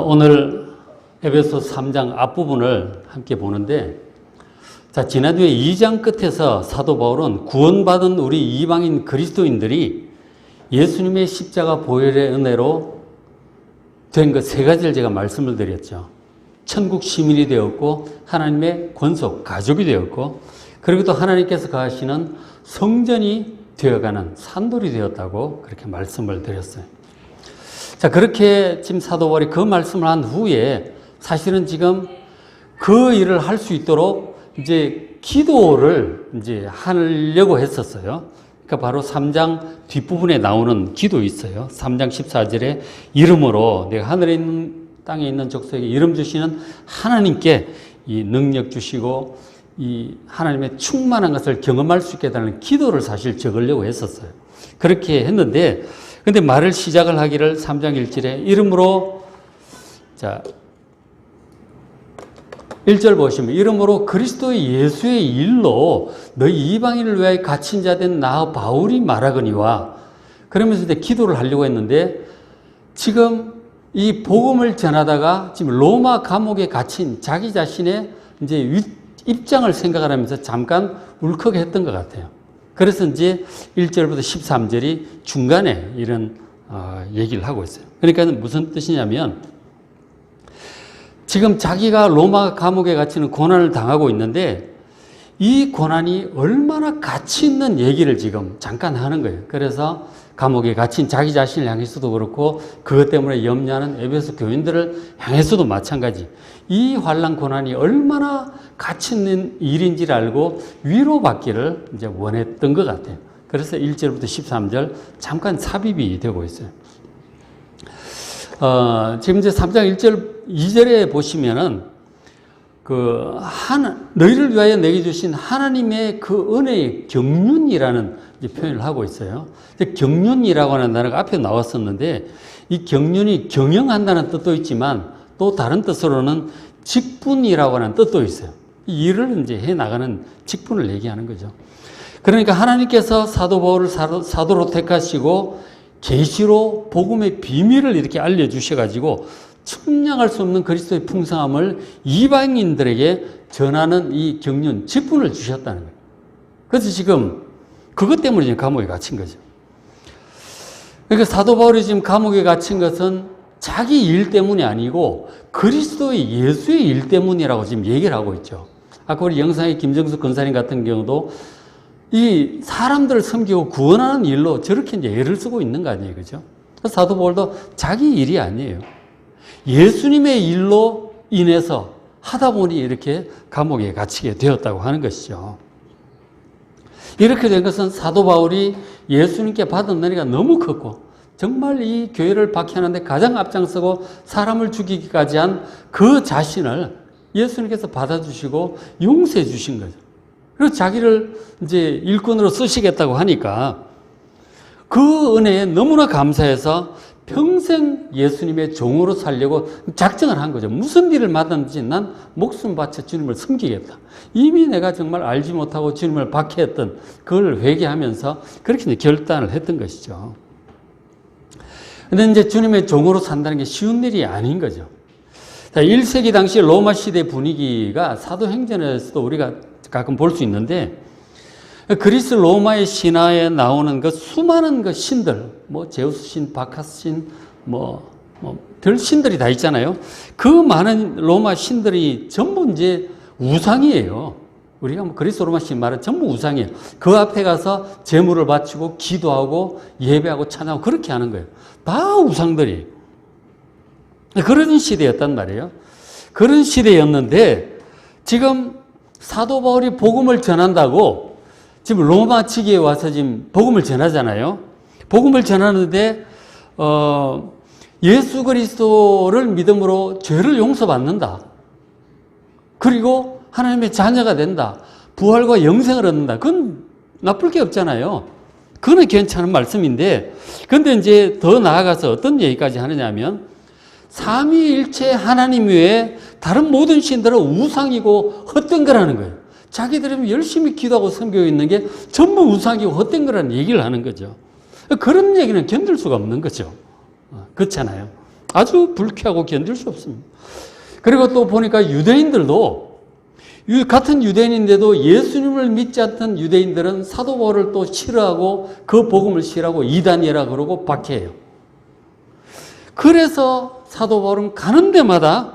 오늘 에베소 3장 앞부분을 함께 보는데, 자, 지난주에 2장 끝에서 사도 바울은 구원받은 우리 이방인 그리스도인들이 예수님의 십자가 보혈의 은혜로 된 그 세 가지를 제가 말씀을 드렸죠. 천국 시민이 되었고, 하나님의 권속, 가족이 되었고, 그리고 또 하나님께서 거하시는 성전이 되어가는 산돌이 되었다고 그렇게 말씀을 드렸어요. 자, 그렇게 지금 사도 바울이 그 말씀을 한 후에 사실은 지금 그 일을 할 수 있도록 이제 기도를 이제 하려고 했었어요. 그러니까 바로 3장 뒷부분에 나오는 기도 있어요. 3장 14절에 이름으로 내가 하늘에 있는 땅에 있는 족속에게 이름 주시는 하나님께 이 능력 주시고 이 하나님의 충만한 것을 경험할 수 있게 되는 기도를 사실 적으려고 했었어요. 그렇게 했는데, 근데 말을 시작을 하기를 3장 1절에 이름으로, 자, 1절 보시면 이름으로 그리스도의 예수의 일로 너희 이방인을 위하여 갇힌 자 된 나 바울이 말하거니와, 그러면서 이제 기도를 하려고 했는데, 지금 이 복음을 전하다가 지금 로마 감옥에 갇힌 자기 자신의 이제 입장을 생각을 하면서 잠깐 울컥했던 것 같아요. 그래서 이제 1절부터 13절이 중간에 이런 얘기를 하고 있어요. 그러니까 무슨 뜻이냐면, 지금 자기가 로마 감옥에 갇히는 고난을 당하고 있는데 이 고난이 얼마나 가치 있는 얘기를 지금 잠깐 하는 거예요. 그래서 감옥에 갇힌 자기 자신을 향해서도 그렇고, 그것 때문에 염려하는 에베소 교인들을 향해서도 마찬가지. 이 환난 고난이 얼마나 가치 있는 일인지를 알고 위로받기를 이제 원했던 것 같아요. 그래서 1절부터 13절 잠깐 삽입이 되고 있어요. 지금 이제 3장 1절, 2절에 보시면은 너희를 위하여 내게 주신 하나님의 그 은혜의 경륜이라는 표현을 하고 있어요. 경륜이라고 하는 단어가 앞에 나왔었는데, 이 경륜이 경영한다는 뜻도 있지만 또 다른 뜻으로는 직분이라고 하는 뜻도 있어요. 이 일을 이제 해 나가는 직분을 얘기하는 거죠. 그러니까 하나님께서 사도 바울을 사도로 택하시고 계시로 복음의 비밀을 이렇게 알려주셔가지고 측량할 수 없는 그리스도의 풍성함을 이방인들에게 전하는 이 경륜, 직분을 주셨다는 거예요. 그래서 지금 그것 때문에 지금 감옥에 갇힌 거죠. 그러니까 사도 바울이 지금 감옥에 갇힌 것은 자기 일 때문이 아니고 그리스도의 예수의 일 때문이라고 지금 얘기를 하고 있죠. 아까 우리 영상의 김정숙 권사님 같은 경우도 이 사람들을 섬기고 구원하는 일로 저렇게 이제 애를 쓰고 있는 거 아니에요, 그죠? 사도 바울도 자기 일이 아니에요. 예수님의 일로 인해서 하다 보니 이렇게 감옥에 갇히게 되었다고 하는 것이죠. 이렇게 된 것은 사도 바울이 예수님께 받은 은혜가 너무 컸고, 정말 이 교회를 박해하는데 가장 앞장서고 사람을 죽이기까지 한 그 자신을 예수님께서 받아주시고 용서해 주신 거죠. 그리고 자기를 이제 일꾼으로 쓰시겠다고 하니까 그 은혜에 너무나 감사해서 평생 예수님의 종으로 살려고 작정을 한 거죠. 무슨 일을 맡았는지 난 목숨 바쳐 주님을 섬기겠다. 이미 내가 정말 알지 못하고 주님을 박해했던 그걸 회개하면서 그렇게 이제 결단을 했던 것이죠. 근데 이제 주님의 종으로 산다는 게 쉬운 일이 아닌 거죠. 1세기 당시 로마 시대 분위기가 사도행전에서도 우리가 가끔 볼 수 있는데, 그리스 로마의 신화에 나오는 그 수많은 그 신들, 뭐 제우스 신, 바카스 신, 별 신들이 다 있잖아요. 그 많은 로마 신들이 전부 이제 우상이에요. 우리가 그리스 로마 신 말은 전부 우상이에요. 그 앞에 가서 제물을 바치고 기도하고 예배하고 찬양하고 그렇게 하는 거예요. 다 우상들이. 그런 시대였단 말이에요. 그런 시대였는데 지금 사도 바울이 복음을 전한다고 지금 로마 측에 와서 지금 복음을 전하잖아요. 복음을 전하는데 예수 그리스도를 믿음으로 죄를 용서받는다. 그리고 하나님의 자녀가 된다. 부활과 영생을 얻는다. 그건 나쁠 게 없잖아요. 그건 괜찮은 말씀인데, 그런데 이제 더 나아가서 어떤 얘기까지 하느냐 하면, 삼위일체 하나님 외에 다른 모든 신들은 우상이고 헛된 거라는 거예요. 자기들이 열심히 기도하고 섬기고 있는 게 전부 우상이고 헛된 거라는 얘기를 하는 거죠. 그런 얘기는 견딜 수가 없는 거죠. 그렇잖아요. 아주 불쾌하고 견딜 수 없습니다. 그리고 또 보니까 유대인들도 같은 유대인인데도 예수님을 믿지 않던 유대인들은 사도 바울을 또 싫어하고 그 복음을 싫어하고 이단이라 그러고 박해해요. 그래서 사도 바울은 가는 데마다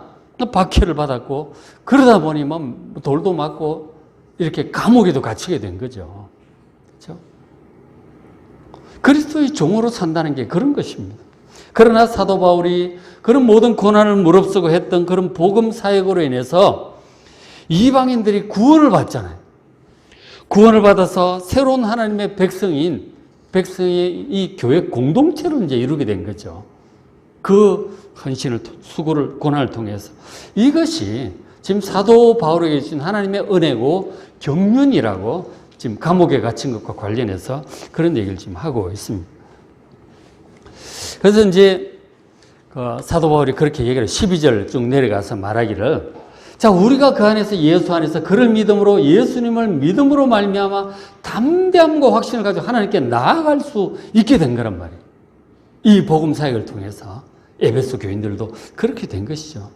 박해를 받았고 그러다 보니 뭐 돌도 맞고 이렇게 감옥에도 갇히게 된 거죠. 그렇죠? 그리스도의 종으로 산다는 게 그런 것입니다. 그러나 사도 바울이 그런 모든 고난을 무릅쓰고 했던 그런 복음 사역으로 인해서 이방인들이 구원을 받잖아요. 구원을 받아서 새로운 하나님의 백성의 이 교회 공동체를 이제 이루게 된 거죠. 그 헌신을, 수고를, 고난을 통해서. 이것이 지금 사도 바울에게 주신 하나님의 은혜고 경륜이라고 지금 감옥에 갇힌 것과 관련해서 그런 얘기를 지금 하고 있습니다. 그래서 이제 사도 바울이 그렇게 얘기를 12절 쭉 내려가서 말하기를, 자, 우리가 그 안에서 예수 안에서 그를 믿음으로 예수님을 믿음으로 말미암아 담대함과 확신을 가지고 하나님께 나아갈 수 있게 된 거란 말이에요. 이 복음 사역을 통해서 에베소 교인들도 그렇게 된 것이죠.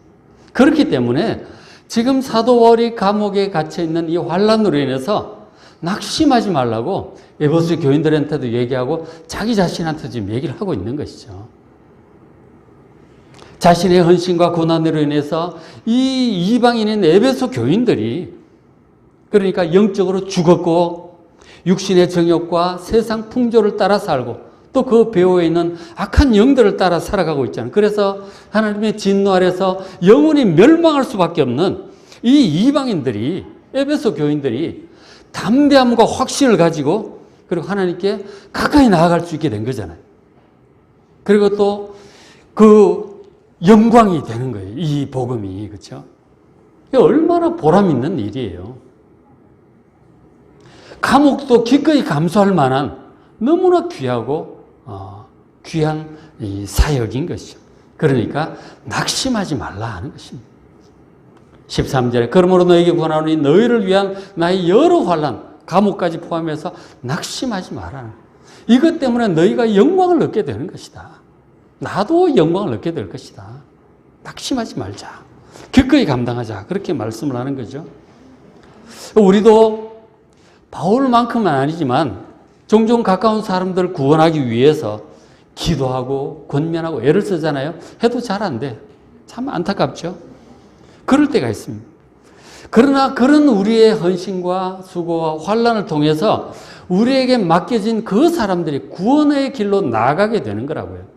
그렇기 때문에 지금 사도 바울이 감옥에 갇혀 있는 이 환난으로 인해서 낙심하지 말라고 에베소 교인들한테도 얘기하고 자기 자신한테도 지금 얘기를 하고 있는 것이죠. 자신의 헌신과 고난으로 인해서 이 이방인인 에베소 교인들이 그러니까 영적으로 죽었고 육신의 정욕과 세상 풍조를 따라 살고 또 그 배후에 있는 악한 영들을 따라 살아가고 있잖아요. 그래서 하나님의 진노 아래서 영원히 멸망할 수밖에 없는 이 이방인들이, 에베소 교인들이 담대함과 확신을 가지고 그리고 하나님께 가까이 나아갈 수 있게 된 거잖아요. 그리고 또 그 영광이 되는 거예요. 이 복음이. 그렇죠? 이게 얼마나 보람 있는 일이에요. 감옥도 기꺼이 감수할 만한 너무나 귀하고 귀한 이 사역인 것이죠. 그러니까 낙심하지 말라 하는 것입니다. 13절에 그러므로 너에게 권하노니 너희를 위한 나의 여러 환난, 감옥까지 포함해서 낙심하지 마라. 이것 때문에 너희가 영광을 얻게 되는 것이다. 나도 영광을 얻게 될 것이다. 낙심하지 말자. 기꺼이 감당하자. 그렇게 말씀을 하는 거죠. 우리도 바울만큼은 아니지만 종종 가까운 사람들을 구원하기 위해서 기도하고 권면하고 애를 쓰잖아요. 해도 잘 안 돼. 참 안타깝죠. 그럴 때가 있습니다. 그러나 그런 우리의 헌신과 수고와 환난을 통해서 우리에게 맡겨진 그 사람들이 구원의 길로 나아가게 되는 거라고요.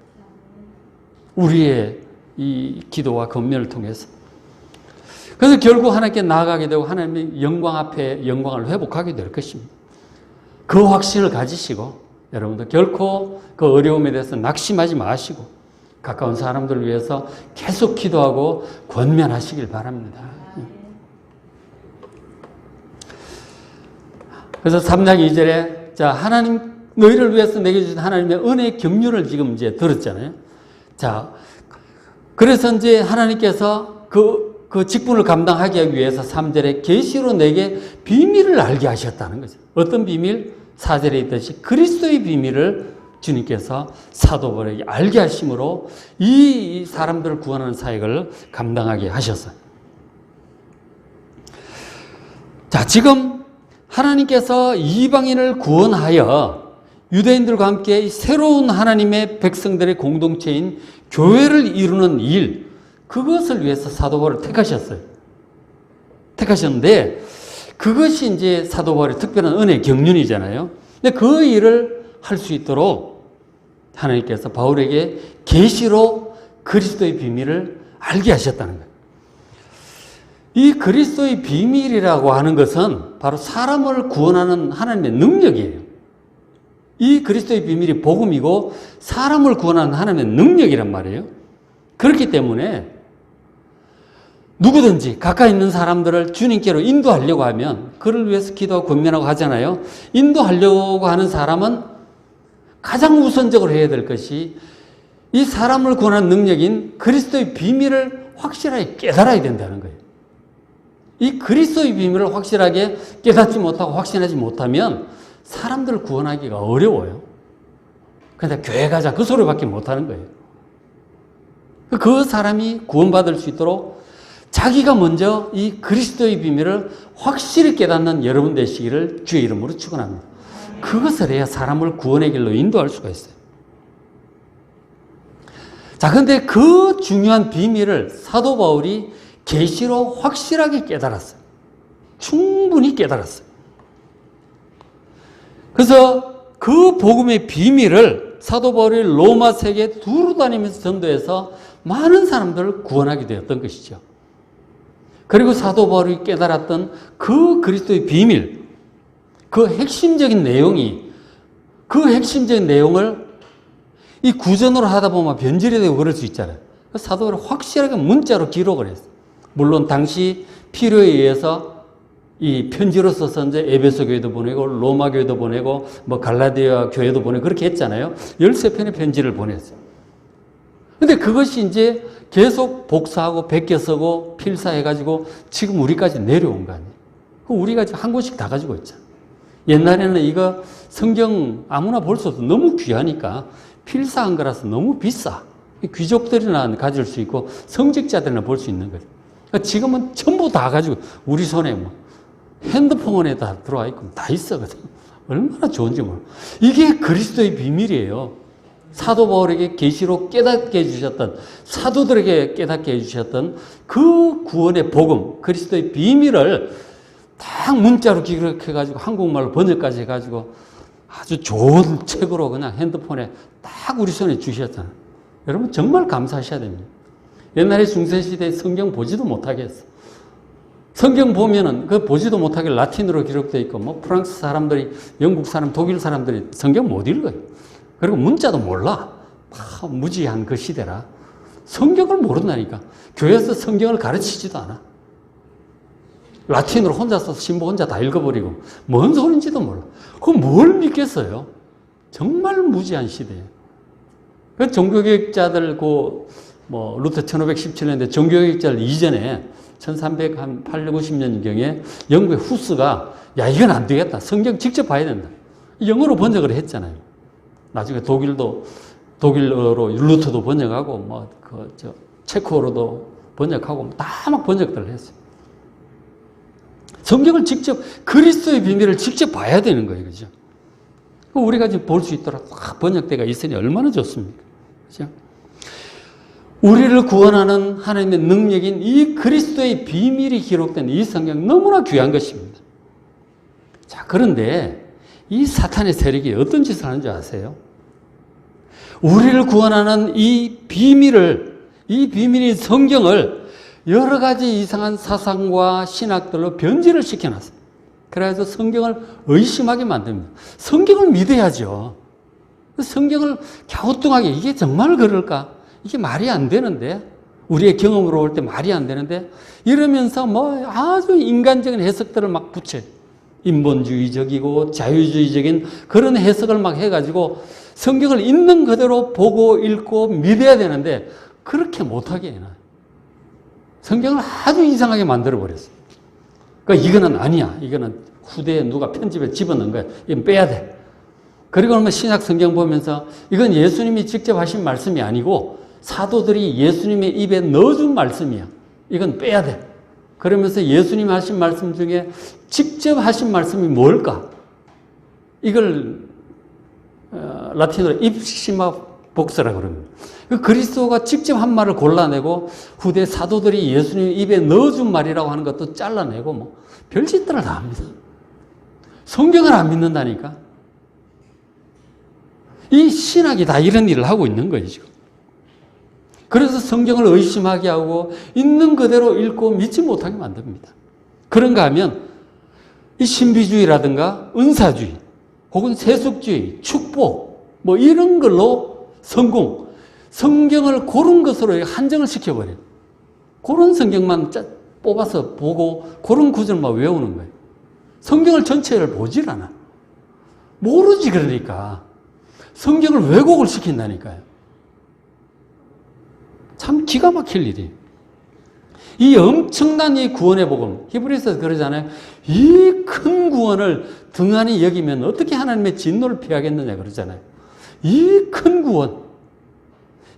우리의 이 기도와 권면을 통해서. 그래서 결국 하나님께 나아가게 되고 하나님의 영광 앞에 영광을 회복하게 될 것입니다. 그 확신을 가지시고 여러분들 결코 그 어려움에 대해서 낙심하지 마시고 가까운 사람들을 위해서 계속 기도하고 권면하시길 바랍니다. 그래서 3장 2절에 자, 하나님 너희를 위해서 내게 주신 하나님의 은혜의 경륜을 지금 이제 들었잖아요. 자, 그래서 이제 하나님께서 그 직분을 감당하기 위해서 3절에 계시로 내게 비밀을 알게 하셨다는 거죠. 어떤 비밀? 4절에 있듯이 그리스도의 비밀을 주님께서 사도 바울에게 알게 하심으로 이 사람들을 구원하는 사역을 감당하게 하셨어요. 자, 지금 하나님께서 이방인을 구원하여 유대인들과 함께 새로운 하나님의 백성들의 공동체인 교회를 이루는 일, 그것을 위해서 사도 바울을 택하셨어요. 택하셨는데 그것이 이제 사도 바울의 특별한 은혜 경륜이잖아요. 근데 그 일을 할 수 있도록 하나님께서 바울에게 계시로 그리스도의 비밀을 알게 하셨다는 거예요. 이 그리스도의 비밀이라고 하는 것은 바로 사람을 구원하는 하나님의 능력이에요. 이 그리스도의 비밀이 복음이고 사람을 구원하는 하나님의 능력이란 말이에요. 그렇기 때문에 누구든지 가까이 있는 사람들을 주님께로 인도하려고 하면 그를 위해서 기도하고 권면하고 하잖아요. 인도하려고 하는 사람은 가장 우선적으로 해야 될 것이 이 사람을 구원하는 능력인 그리스도의 비밀을 확실하게 깨달아야 된다는 거예요. 이 그리스도의 비밀을 확실하게 깨닫지 못하고 확신하지 못하면 사람들을 구원하기가 어려워요. 그런데 교회 가자 그 소리밖에 못하는 거예요. 그 사람이 구원받을 수 있도록 자기가 먼저 이 그리스도의 비밀을 확실히 깨닫는 여러분 되시기를 주의 이름으로 축원합니다. 그것을 해야 사람을 구원의 길로 인도할 수가 있어요. 자, 근데 그 중요한 비밀을 사도 바울이 계시로 확실하게 깨달았어요. 충분히 깨달았어요. 그래서 그 복음의 비밀을 사도 바울이 로마 세계에 두루 다니면서 전도해서 많은 사람들을 구원하게 되었던 것이죠. 그리고 사도 바울이 깨달았던 그 그리스도의 비밀, 그 핵심적인 내용이, 그 핵심적인 내용을 이 구전으로 하다 보면 변질이 되고 그럴 수 있잖아요. 사도 바울이 확실하게 문자로 기록을 했어요. 물론 당시 필요에 의해서 이 편지로 써서 이제 에베소 교회도 보내고 로마 교회도 보내고 뭐 갈라디아 교회도 보내고 그렇게 했잖아요. 13편의 편지를 보냈어요. 근데 그것이 이제 계속 복사하고 베껴 쓰고 필사해가지고 지금 우리까지 내려온 거 아니에요. 우리가 지금 한 권씩 다 가지고 있잖아요. 옛날에는 이거 성경 아무나 볼 수 없어. 너무 귀하니까 필사한 거라서 너무 비싸. 귀족들이나 가질 수 있고 성직자들이나 볼 수 있는 거죠. 그러니까 지금은 전부 다 가지고 우리 손에 뭐 핸드폰에 다 들어와 있고 다 있어거든. 얼마나 좋은지 몰라. 이게 그리스도의 비밀이에요. 사도 바울에게 계시로 깨닫게 해주셨던, 사도들에게 깨닫게 해주셨던 그 구원의 복음, 그리스도의 비밀을 딱 문자로 기록해가지고 한국말로 번역까지 해가지고 아주 좋은 책으로 그냥 핸드폰에 딱 우리 손에 주셨잖아요. 여러분 정말 감사하셔야 됩니다. 옛날에 중세시대에 성경 보지도 못하게 했어. 성경 보면은 그 보지도 못하게 라틴어로 기록되어 있고 뭐 프랑스 사람들이, 영국 사람, 독일 사람들이 성경 못 읽어요. 그리고 문자도 몰라. 무지한 그 시대라. 성경을 모른다니까. 교회에서 성경을 가르치지도 않아. 라틴어로 혼자 써서 신부 혼자 다 읽어버리고 뭔 소린지도 몰라. 그럼 뭘 믿겠어요? 정말 무지한 시대예요. 그 종교개혁자들 뭐 루터 1517년대 종교개혁자들 이전에 1308, 90년경에 영국의 후스가 야 이건 안 되겠다. 성경 직접 봐야 된다. 영어로 번역을 했잖아요. 나중에 독일어로 루터도 번역하고 체코어로도 번역하고 다 막 번역들을 했어요. 성경을 직접 그리스도의 비밀을 직접 봐야 되는 거예요, 그죠? 우리가 지금 볼 수 있도록 번역대가 있으니 얼마나 좋습니까, 그죠? 우리를 구원하는 하나님의 능력인 이 그리스도의 비밀이 기록된 이 성경 너무나 귀한 것입니다. 자, 그런데 이 사탄의 세력이 어떤 짓을 하는지 아세요? 우리를 구원하는 이 비밀인 성경을 여러 가지 이상한 사상과 신학들로 변질을 시켜놨어요. 그래서 성경을 의심하게 만듭니다. 성경을 믿어야죠. 성경을 갸우뚱하게 이게 정말 그럴까? 이게 말이 안 되는데, 우리의 경험으로 볼 때 말이 안 되는데, 이러면서 뭐 아주 인간적인 해석들을 막 붙여요. 인본주의적이고 자유주의적인 그런 해석을 막 해가지고 성경을 있는 그대로 보고 읽고 믿어야 되는데 그렇게 못하게 해놔요. 성경을 아주 이상하게 만들어버렸어요. 그러니까 이거는 아니야. 이거는 후대에 누가 편집에 집어넣은 거야. 이건 빼야 돼. 그리고 뭐 신약 성경 보면서 이건 예수님이 직접 하신 말씀이 아니고 사도들이 예수님의 입에 넣어준 말씀이야. 이건 빼야 돼. 그러면서 예수님 하신 말씀 중에 직접 하신 말씀이 뭘까? 이걸 라틴어로 입시마 복서라고 그럽니다. 그리스도가 직접 한 말을 골라내고 후대 사도들이 예수님 입에 넣어준 말이라고 하는 것도 잘라내고 뭐 별짓들을 다 합니다. 성경을 안 믿는다니까. 이 신학이 다 이런 일을 하고 있는 거예요, 지금. 그래서 성경을 의심하게 하고 있는 그대로 읽고 믿지 못하게 만듭니다. 그런가 하면 이 신비주의라든가 은사주의 혹은 세속주의, 축복 뭐 이런 걸로 성공, 성경을 그런 것으로 한정을 시켜버려요. 그런 성경만 뽑아서 보고 그런 구절만 외우는 거예요. 성경을 전체를 보질 않아. 모르지 그러니까. 성경을 왜곡을 시킨다니까요. 참 기가 막힐 일이에요. 이 엄청난 이 구원의 복음, 히브리서에서 그러잖아요. 이 큰 구원을 등한히 여기면 어떻게 하나님의 진노를 피하겠느냐 그러잖아요. 이 큰 구원,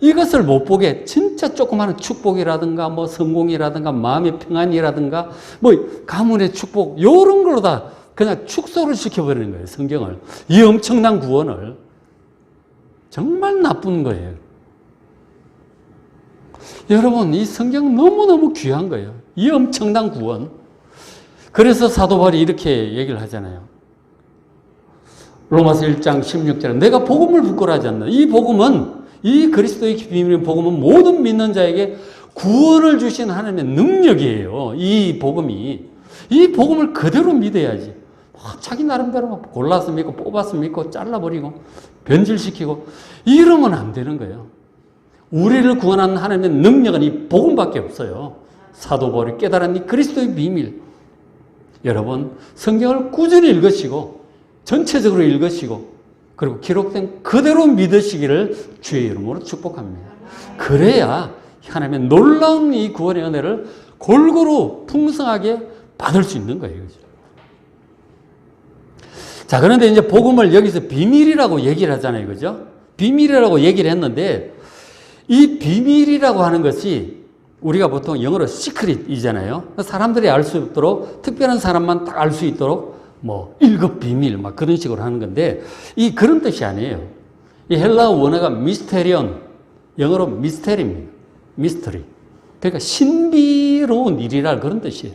이것을 못 보게 진짜 조그마한 축복이라든가 뭐 성공이라든가 마음의 평안이라든가 뭐 가문의 축복 이런 걸로 다 그냥 축소를 시켜버리는 거예요. 성경을. 이 엄청난 구원을. 정말 나쁜 거예요. 여러분 이 성경 너무너무 귀한 거예요. 이 엄청난 구원. 그래서 사도 바울이 이렇게 얘기를 하잖아요. 로마서 1장 16절에 내가 복음을 부끄러워하지 않나. 이 복음은 이 그리스도의 비밀의 복음은 모든 믿는 자에게 구원을 주신 하나님의 능력이에요. 이 복음이. 이 복음을 그대로 믿어야지. 자기 나름대로 골라서 믿고 뽑아서 믿고 잘라버리고 변질시키고 이러면 안 되는 거예요. 우리를 구원하는 하나님의 능력은 이 복음밖에 없어요. 사도 바울이 깨달은 이 그리스도의 비밀. 여러분 성경을 꾸준히 읽으시고 전체적으로 읽으시고 그리고 기록된 그대로 믿으시기를 주의 이름으로 축복합니다. 그래야 하나님의 놀라운 이 구원의 은혜를 골고루 풍성하게 받을 수 있는 거예요. 자, 그런데 이제 복음을 여기서 비밀이라고 얘기를 하잖아요. 그죠? 비밀이라고 얘기를 했는데 이 비밀이라고 하는 것이 우리가 보통 영어로 시크릿이잖아요. 사람들이 알 수 있도록 특별한 사람만 딱 알 수 있도록 뭐 1급 비밀 막 그런 식으로 하는 건데 이 그런 뜻이 아니에요. 이 헬라어 원어가 미스테리온, 영어로 미스테리입니다. 미스터리. 그러니까 신비로운 일이라 그런 뜻이에요.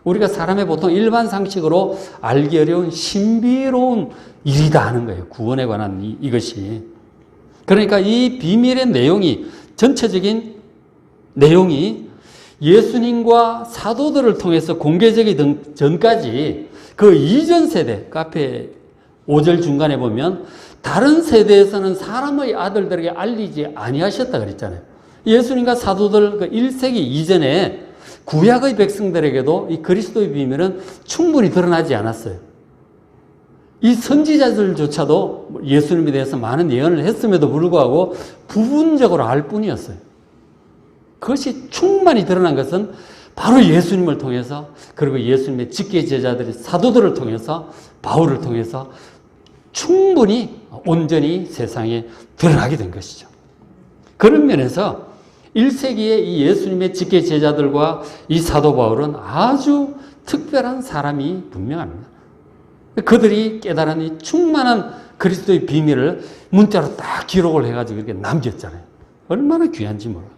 우리가 사람의 보통 일반 상식으로 알기 어려운 신비로운 일이다 하는 거예요. 구원에 관한 이것이. 그러니까 이 비밀의 내용이 전체적인 내용이 예수님과 사도들을 통해서 공개되기 전까지 그 이전 세대, 그 앞에 5절 중간에 보면 다른 세대에서는 사람의 아들들에게 알리지 아니하셨다 그랬잖아요. 예수님과 사도들 그 1세기 이전에 구약의 백성들에게도 이 그리스도의 비밀은 충분히 드러나지 않았어요. 이 선지자들조차도 예수님에 대해서 많은 예언을 했음에도 불구하고 부분적으로 알 뿐이었어요. 그것이 충만히 드러난 것은 바로 예수님을 통해서 그리고 예수님의 직계 제자들이 사도들을 통해서 바울을 통해서 충분히 온전히 세상에 드러나게 된 것이죠. 그런 면에서 1세기의 이 예수님의 직계 제자들과 이 사도 바울은 아주 특별한 사람이 분명합니다. 그들이 깨달은 이 충만한 그리스도의 비밀을 문자로 딱 기록을 해가지고 이렇게 남겼잖아요. 얼마나 귀한지 몰라요.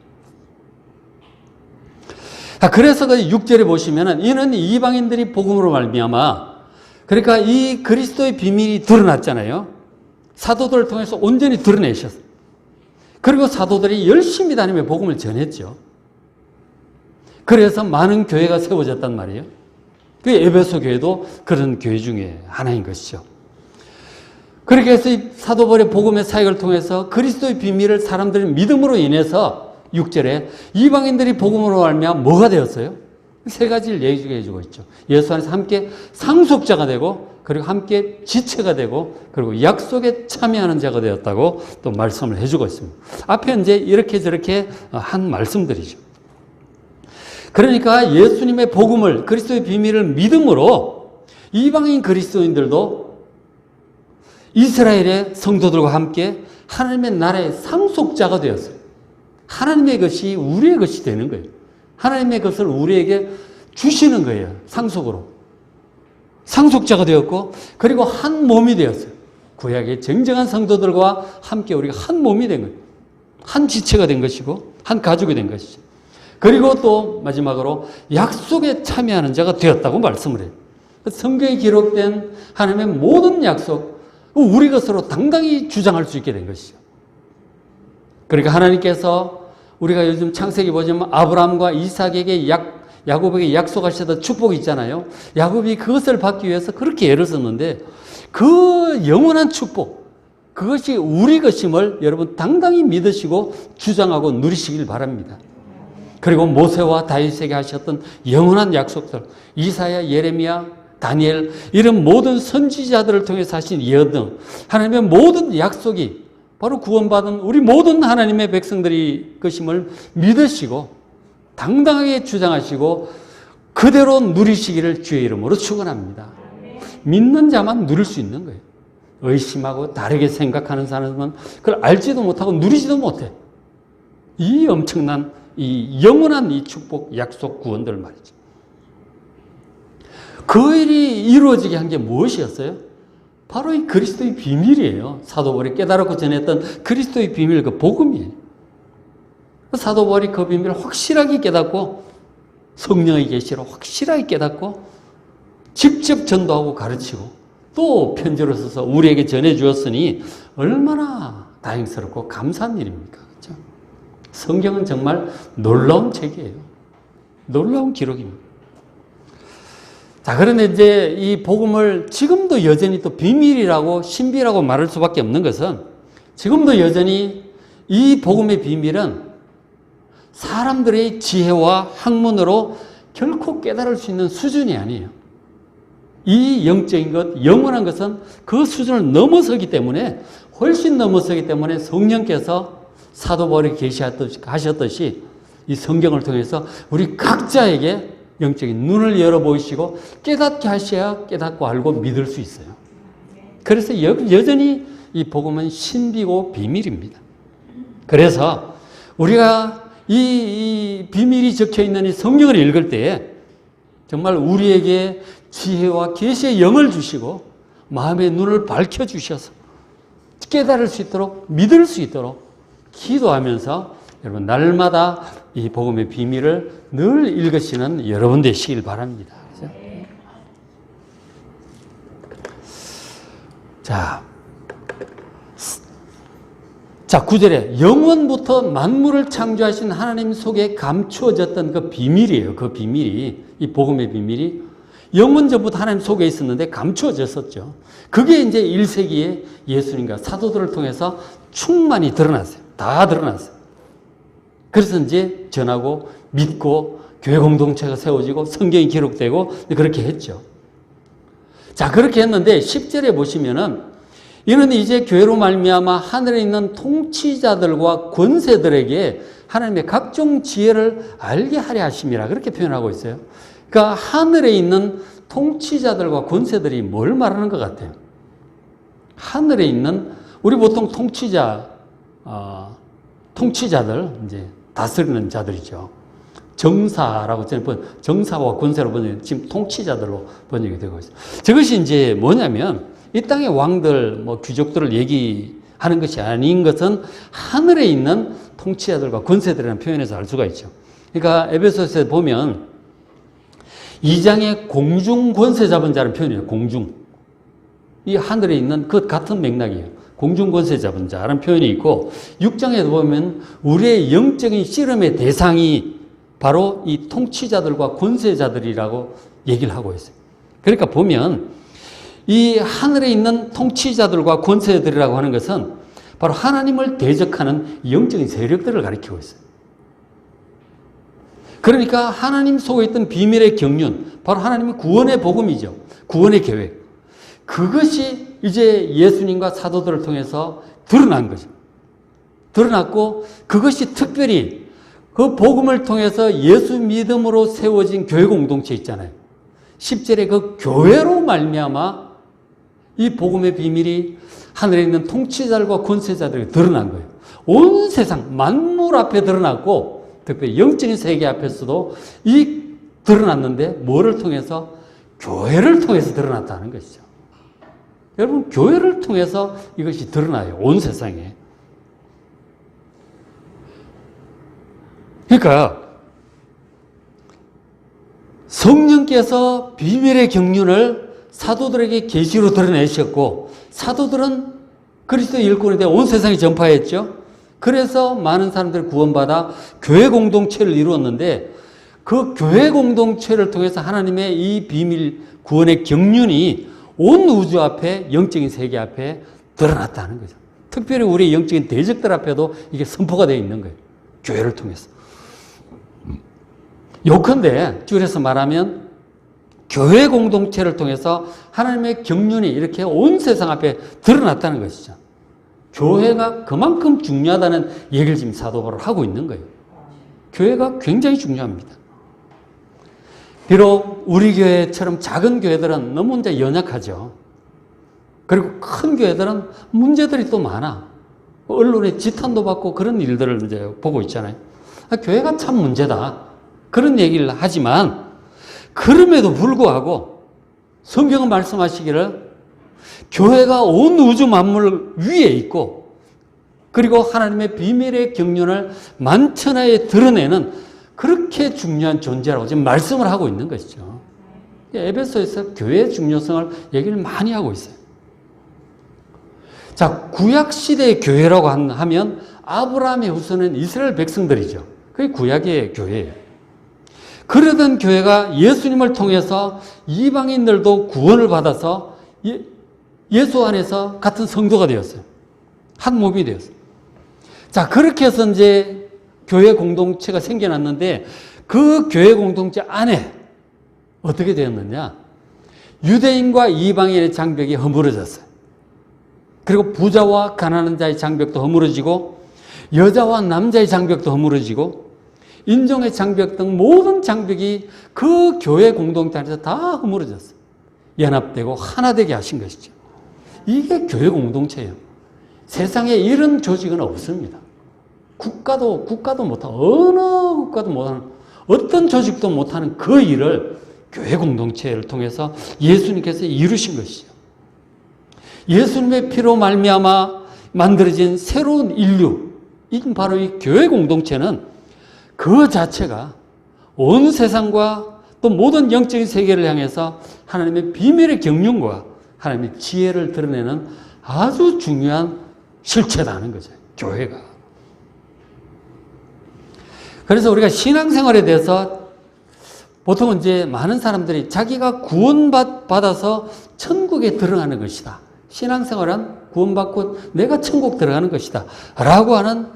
그래서 그 6절에 보시면은 이는 이방인들이 복음으로 말미암아 그러니까 이 그리스도의 비밀이 드러났잖아요. 사도들을 통해서 온전히 드러내셨어요. 그리고 사도들이 열심히 다니며 복음을 전했죠. 그래서 많은 교회가 세워졌단 말이에요. 그 에베소 교회도 그런 교회 중에 하나인 것이죠. 그렇게 해서 이 사도 바울의 복음의 사역을 통해서 그리스도의 비밀을 사람들이 믿음으로 인해서 6절에 이방인들이 복음으로 말미암아 뭐가 되었어요? 세 가지를 얘기해 주고 있죠. 예수 안에서 함께 상속자가 되고 그리고 함께 지체가 되고 그리고 약속에 참여하는 자가 되었다고 또 말씀을 해주고 있습니다. 앞에 이제 이렇게 저렇게 한 말씀들이죠. 그러니까 예수님의 복음을 그리스도의 비밀을 믿음으로 이방인 그리스도인들도 이스라엘의 성도들과 함께 하나님의 나라의 상속자가 되었어요. 하나님의 것이 우리의 것이 되는 거예요. 하나님의 것을 우리에게 주시는 거예요. 상속으로. 상속자가 되었고 그리고 한 몸이 되었어요. 구약의 정정한 성도들과 함께 우리가 한 몸이 된 거예요. 한 지체가 된 것이고 한 가족이 된 것이죠. 그리고 또 마지막으로 약속에 참여하는 자가 되었다고 말씀을 해요. 성경에 기록된 하나님의 모든 약속 우리 것으로 당당히 주장할 수 있게 된 것이죠. 그러니까 하나님께서 우리가 요즘 창세기 보자면 아브라함과 이삭에게 야곱에게 약속하셨던 축복이 있잖아요. 야곱이 그것을 받기 위해서 그렇게 애를 썼는데 그 영원한 축복 그것이 우리 것임을 여러분 당당히 믿으시고 주장하고 누리시길 바랍니다. 그리고 모세와 다윗에게 하셨던 영원한 약속들 이사야, 예레미야, 다니엘 이런 모든 선지자들을 통해서 하신 예언 등 하나님의 모든 약속이 바로 구원받은 우리 모든 하나님의 백성들이 것임을 믿으시고 당당하게 주장하시고 그대로 누리시기를 주의 이름으로 축원합니다. 믿는 자만 누릴 수 있는 거예요. 의심하고 다르게 생각하는 사람은 그걸 알지도 못하고 누리지도 못해. 이 엄청난 이 영원한 이 축복, 약속, 구원들 말이죠. 그 일이 이루어지게 한 게 무엇이었어요? 바로 이 그리스도의 비밀이에요. 사도 바울이 깨달았고 전했던 그리스도의 비밀, 그 복음이에요. 사도 바울이 그 비밀을 확실하게 깨닫고 성령의 계시로 확실하게 깨닫고 직접 전도하고 가르치고 또 편지로 써서 우리에게 전해 주었으니 얼마나 다행스럽고 감사한 일입니까? 그렇죠? 성경은 정말 놀라운 책이에요. 놀라운 기록입니다. 자, 그런데 이제 이 복음을 지금도 여전히 또 비밀이라고 신비라고 말할 수밖에 없는 것은 지금도 여전히 이 복음의 비밀은 사람들의 지혜와 학문으로 결코 깨달을 수 있는 수준이 아니에요. 이 영적인 것, 영원한 것은 그 수준을 넘어서기 때문에 훨씬 넘어서기 때문에 성령께서 사도 바울이 계시하셨듯이 이 성경을 통해서 우리 각자에게 영적인 눈을 열어 보이시고 깨닫게 하셔야 깨닫고 알고 믿을 수 있어요. 그래서 여전히 이 복음은 신비고 비밀입니다. 그래서 우리가 이 비밀이 적혀 있는 이 성경을 읽을 때에 정말 우리에게 지혜와 계시의 영을 주시고 마음의 눈을 밝혀 주셔서 깨달을 수 있도록 믿을 수 있도록 기도하면서 여러분 날마다 이 복음의 비밀을 늘 읽으시는 여러분 되시길 바랍니다. 그렇죠? 자, 9절에 영원부터 만물을 창조하신 하나님 속에 감추어졌던 그 비밀이에요. 그 비밀이, 이 복음의 비밀이 영원 전부터 하나님 속에 있었는데 감추어졌었죠. 그게 이제 1세기에 예수님과 사도들을 통해서 충만히 드러났어요. 다 드러났어요. 그래서 이제 전하고 믿고 교회 공동체가 세워지고 성경이 기록되고 그렇게 했죠. 자, 그렇게 했는데 10절에 보시면은 이는 이제 교회로 말미암아 하늘에 있는 통치자들과 권세들에게 하나님의 각종 지혜를 알게 하려 하심이라 그렇게 표현하고 있어요. 그러니까 하늘에 있는 통치자들과 권세들이 뭘 말하는 것 같아요? 하늘에 있는 우리 보통 통치자들 이제 다스리는 자들이죠. 정사라고 저는 정사와 권세로 번역, 지금 통치자들로 번역이 되고 있어요. 저것이 이제 뭐냐면 이 땅의 왕들, 뭐 귀족들을 얘기하는 것이 아닌 것은 하늘에 있는 통치자들과 권세들이라는 표현에서 알 수가 있죠. 그러니까 에베소서에 보면 2장에 공중 권세 잡은 자라는 표현이에요. 공중. 이 하늘에 있는 그 같은 맥락이에요. 공중 권세 잡은 자라는 표현이 있고 6장에도 보면 우리의 영적인 씨름의 대상이 바로 이 통치자들과 권세자들이라고 얘기를 하고 있어요. 그러니까 보면 이 하늘에 있는 통치자들과 권세들이라고 하는 것은 바로 하나님을 대적하는 영적인 세력들을 가리키고 있어요. 그러니까 하나님 속에 있던 비밀의 경륜, 바로 하나님의 구원의 복음이죠. 구원의 계획. 그것이 이제 예수님과 사도들을 통해서 드러난 거죠. 드러났고 그것이 특별히 그 복음을 통해서 예수 믿음으로 세워진 교회 공동체 있잖아요. 10절에 그 교회로 말미암아 이 복음의 비밀이 하늘에 있는 통치자들과 권세자들에게 드러난 거예요. 온 세상 만물 앞에 드러났고 특별히 영적인 세계 앞에서도 이 드러났는데 뭐를 통해서? 교회를 통해서 드러났다는 것이죠. 여러분 교회를 통해서 이것이 드러나요. 온 세상에. 그러니까 성령께서 비밀의 경륜을 사도들에게 계시로 드러내셨고 사도들은 그리스도의 일꾼이 되어 온 세상에 전파했죠. 그래서 많은 사람들이 구원받아 교회 공동체를 이루었는데 그 교회 공동체를 통해서 하나님의 이 비밀 구원의 경륜이 온 우주 앞에 영적인 세계 앞에 드러났다는 거죠. 특별히 우리 영적인 대적들 앞에도 이게 선포가 되어 있는 거예요. 교회를 통해서. 요컨대 줄여서 말하면 교회 공동체를 통해서 하나님의 경륜이 이렇게 온 세상 앞에 드러났다는 것이죠. 교회가 그만큼 중요하다는 얘기를 지금 사도 바울은 하고 있는 거예요. 교회가 굉장히 중요합니다. 비록 우리 교회처럼 작은 교회들은 너무 이제 연약하죠. 그리고 큰 교회들은 문제들이 또 많아. 언론에 지탄도 받고 그런 일들을 이제 보고 있잖아요. 교회가 참 문제다. 그런 얘기를 하지만 그럼에도 불구하고 성경은 말씀하시기를 교회가 온 우주 만물 위에 있고 그리고 하나님의 비밀의 경륜을 만천하에 드러내는 그렇게 중요한 존재라고 지금 말씀을 하고 있는 것이죠. 에베소에서 교회의 중요성을 얘기를 많이 하고 있어요. 자, 구약시대의 교회라고 하면 아브라함의 후손은 이스라엘 백성들이죠. 그게 구약의 교회예요. 그러던 교회가 예수님을 통해서 이방인들도 구원을 받아서 예수 안에서 같은 성도가 되었어요. 한 몸이 되었어요. 자, 그렇게 해서 이제 교회 공동체가 생겨났는데 그 교회 공동체 안에 어떻게 되었느냐? 유대인과 이방인의 장벽이 허물어졌어요. 그리고 부자와 가난한 자의 장벽도 허물어지고 여자와 남자의 장벽도 허물어지고 인종의 장벽 등 모든 장벽이 그 교회 공동체 안에서 다 허물어졌어요. 연합되고 하나 되게 하신 것이죠. 이게 교회 공동체예요. 세상에 이런 조직은 없습니다. 국가도 못하는, 어느 국가도 못하는, 어떤 조직도 못하는 그 일을 교회 공동체를 통해서 예수님께서 이루신 것이죠. 예수님의 피로 말미암아 만들어진 새로운 인류, 바로 이 교회 공동체는 그 자체가 온 세상과 또 모든 영적인 세계를 향해서 하나님의 비밀의 경륜과 하나님의 지혜를 드러내는 아주 중요한 실체라는 거죠. 교회가. 그래서 우리가 신앙생활에 대해서 보통은 이제 많은 사람들이 자기가 구원받아서 천국에 들어가는 것이다. 신앙생활은 구원받고 내가 천국 들어가는 것이다. 라고 하는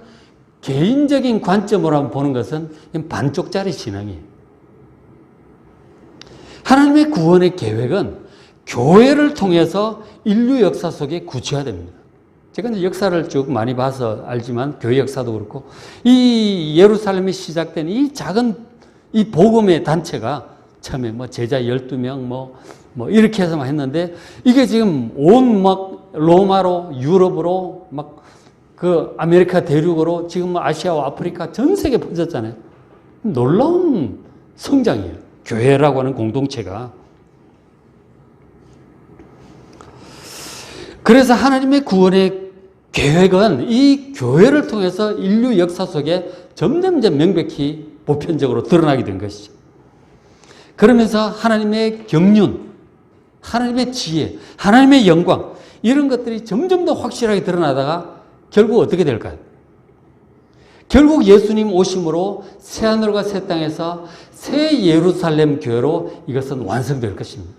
개인적인 관점으로 한번 보는 것은 반쪽짜리 신앙이에요. 하나님의 구원의 계획은 교회를 통해서 인류 역사 속에 구체화됩니다. 제가 이제 역사를 쭉 많이 봐서 알지만 교회 역사도 그렇고 이 예루살렘이 시작된 이 작은 이 복음의 단체가 처음에 뭐 제자 12명 뭐 이렇게 해서만 했는데 이게 지금 온 막 로마로 유럽으로 막 그 아메리카 대륙으로 지금 아시아와 아프리카 전 세계에 퍼졌잖아요. 놀라운 성장이에요. 교회라고 하는 공동체가. 그래서 하나님의 구원의 계획은 이 교회를 통해서 인류 역사 속에 점점점 명백히 보편적으로 드러나게 된 것이죠. 그러면서 하나님의 경륜, 하나님의 지혜, 하나님의 영광 이런 것들이 점점 더 확실하게 드러나다가 결국 어떻게 될까요? 결국 예수님 오심으로 새하늘과 새 땅에서 새 예루살렘 교회로 이것은 완성될 것입니다.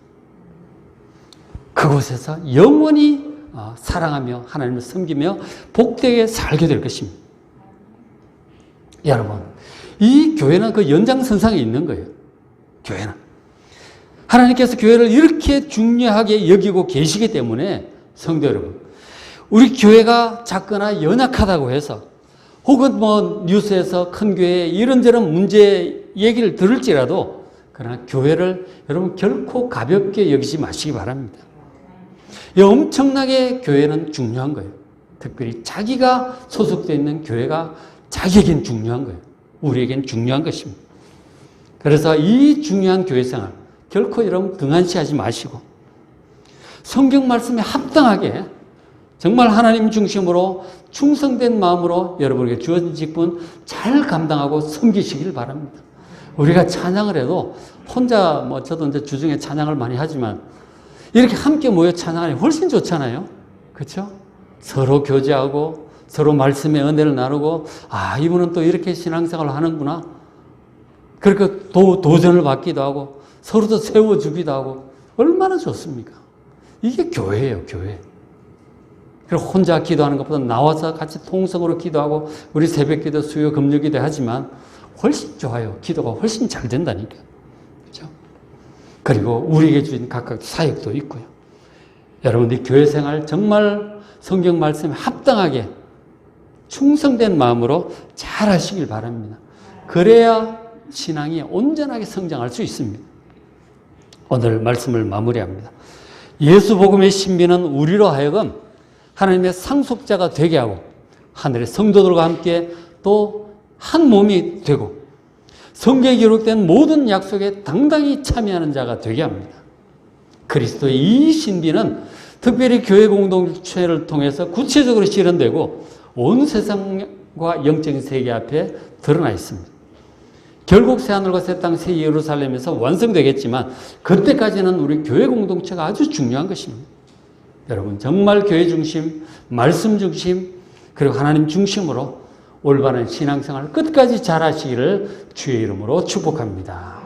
그곳에서 영원히 사랑하며 하나님을 섬기며 복되게 살게 될 것입니다. 여러분, 이 교회는 그 연장선상에 있는 거예요. 교회는. 하나님께서 교회를 이렇게 중요하게 여기고 계시기 때문에 성도 여러분, 우리 교회가 작거나 연약하다고 해서 혹은 뭐 뉴스에서 큰 교회에 이런저런 문제 얘기를 들을지라도 그러나 교회를 여러분 결코 가볍게 여기지 마시기 바랍니다. 엄청나게 교회는 중요한 거예요. 특별히 자기가 소속되어 있는 교회가 자기에겐 중요한 거예요. 우리에겐 중요한 것입니다. 그래서 이 중요한 교회 생활 결코 여러분 등한시하지 마시고 성경 말씀에 합당하게 정말 하나님 중심으로 충성된 마음으로 여러분에게 주어진 직분 잘 감당하고 섬기시길 바랍니다. 우리가 찬양을 해도 혼자 저도 이제 주중에 찬양을 많이 하지만 이렇게 함께 모여 찬양하니 훨씬 좋잖아요. 그렇죠? 서로 교제하고 서로 말씀의 은혜를 나누고 이분은 또 이렇게 신앙생활을 하는구나. 그렇게 도전을 받기도 하고 서로도 세워주기도 하고 얼마나 좋습니까? 이게 교회예요, 교회. 그리고 혼자 기도하는 것보다 나와서 같이 통성으로 기도하고 우리 새벽기도, 수요, 금요기도 하지만 훨씬 좋아요. 기도가 훨씬 잘 된다니까. 그렇죠? 그리고 우리에게 주신 각각 사역도 있고요. 여러분들 교회 생활 정말 성경 말씀에 합당하게 충성된 마음으로 잘 하시길 바랍니다. 그래야 신앙이 온전하게 성장할 수 있습니다. 오늘 말씀을 마무리합니다. 예수 복음의 신비는 우리로 하여금 하나님의 상속자가 되게 하고 하늘의 성도들과 함께 또 한 몸이 되고 성경에 기록된 모든 약속에 당당히 참여하는 자가 되게 합니다. 그리스도의 이 신비는 특별히 교회 공동체를 통해서 구체적으로 실현되고 온 세상과 영적인 세계 앞에 드러나 있습니다. 결국 새하늘과 새 땅, 새 예루살렘에서 완성되겠지만 그때까지는 우리 교회 공동체가 아주 중요한 것입니다. 여러분 정말 교회 중심, 말씀 중심, 그리고 하나님 중심으로 올바른 신앙생활을 끝까지 잘하시기를 주의 이름으로 축복합니다.